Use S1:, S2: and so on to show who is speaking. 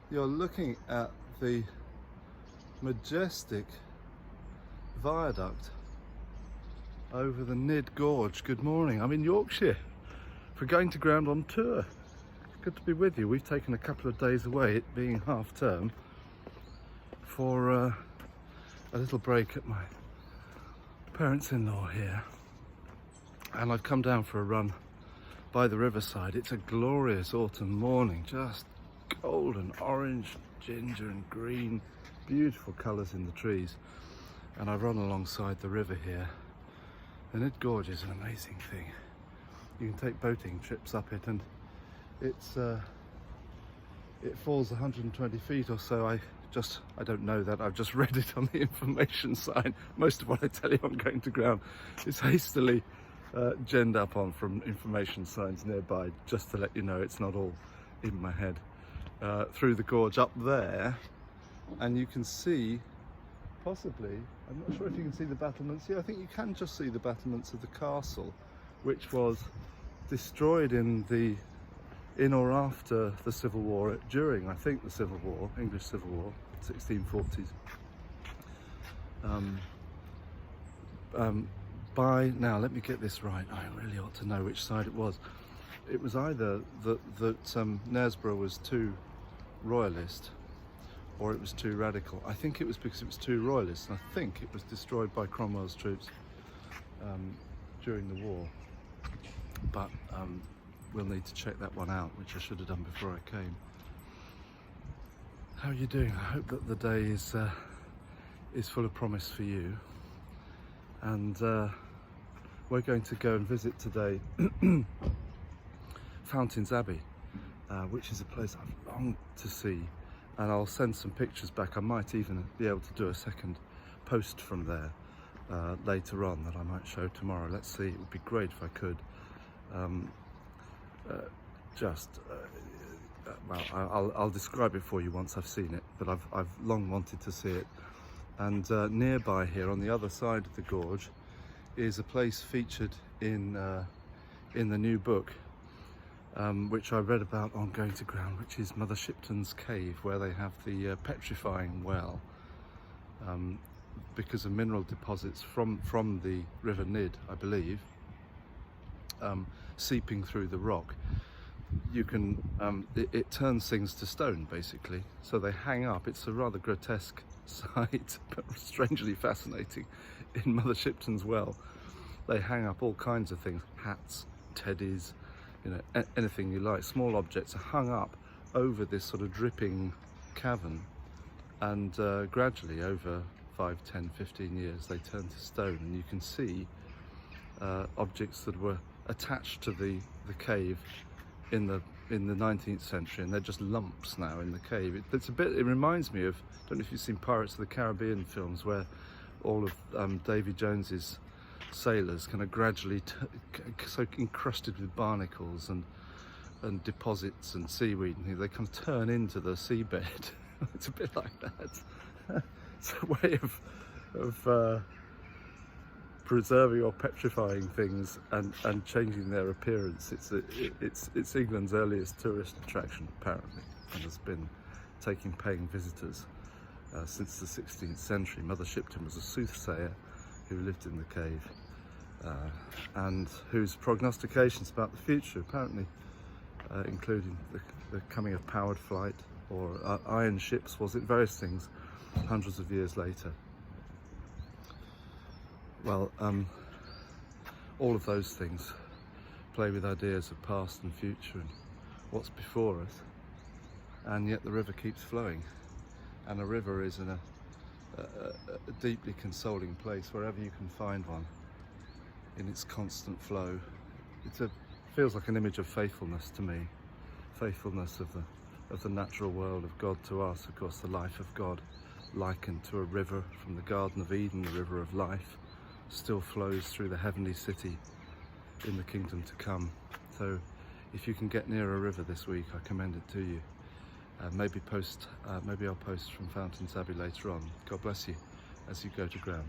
S1: You're looking at the majestic viaduct over the Nidd Gorge. Good morning, I'm in Yorkshire for Going to Ground on tour. Good to be with you. We've taken a couple of days away, it being half term, for a little break at my parents-in-law here. And I've come down for a run by the riverside. It's a glorious autumn morning, just golden orange, ginger and green, beautiful colours in the trees. And I've run alongside the river here. The Nidd Gorge is an amazing thing. You can take boating trips up it, and it falls 120 feet or so. I don't know that, I've just read it on the information sign. Most of what I tell you on Going to Ground is hastily genned up on from information signs nearby, just to let you know it's not all in my head. Through the gorge up there, and you can see, possibly, I'm not sure if you can see the battlements here. I think you can just see the battlements of the castle, which was destroyed in or after the Civil War, during, I think, the Civil War, English Civil War, 1640s. By now, let me get this right, I really ought to know which side it was. It was either that Knaresborough was too royalist, or it was too radical. I think it was because it was too royalist, and I think it was destroyed by Cromwell's troops during the war. But we'll need to check that one out, which I should have done before I came. How are you doing? I hope that the day is full of promise for you. And we're going to go and visit today Fountains Abbey, which is a place I've longed to see, and I'll send some pictures back. I might even be able to do a second post from there later on that I might show tomorrow. Let's see, it would be great if I could. Well, I'll describe it for you once I've seen it, but I've long wanted to see it. And nearby here, on the other side of the gorge, is a place featured in the new book, which I read about on Going to Ground, which is Mother Shipton's cave, where they have the petrifying well, because of mineral deposits from the River Nidd, I believe, seeping through the rock. You can it turns things to stone, basically, so they hang up. It's a rather grotesque sight, but strangely fascinating. In Mother Shipton's well, they hang up all kinds of things: hats, teddies, you know, anything you like. Small objects are hung up over this sort of dripping cavern, and gradually, over 5, 10, 15 years, they turn to stone, and you can see objects that were attached to the cave in the 19th century, and they're just lumps now in the cave. It reminds me of, I don't know if you've seen Pirates of the Caribbean films, where all of Davy Jones's sailors kind of gradually so encrusted with barnacles and deposits and seaweed, and they kind of turn into the seabed. It's a bit like that. It's a way of preserving or petrifying things and changing their appearance. It's England's earliest tourist attraction, apparently, and has been taking paying visitors since the 16th century. Mother Shipton was a soothsayer who lived in the cave, and whose prognostications about the future apparently including the coming of powered flight or iron ships, was it, various things, hundreds of years later. Well, all of those things play with ideas of past and future and what's before us, and yet the river keeps flowing, and a river is a deeply consoling place wherever you can find one in its constant flow. It feels like an image of faithfulness to me, faithfulness of the natural world, of God to us. Of course, the life of God likened to a river from the Garden of Eden, the river of life, still flows through the heavenly city in the kingdom to come. So if you can get near a river this week, I commend it to you. Maybe I'll post from Fountains Abbey later on. God bless you as you go to ground.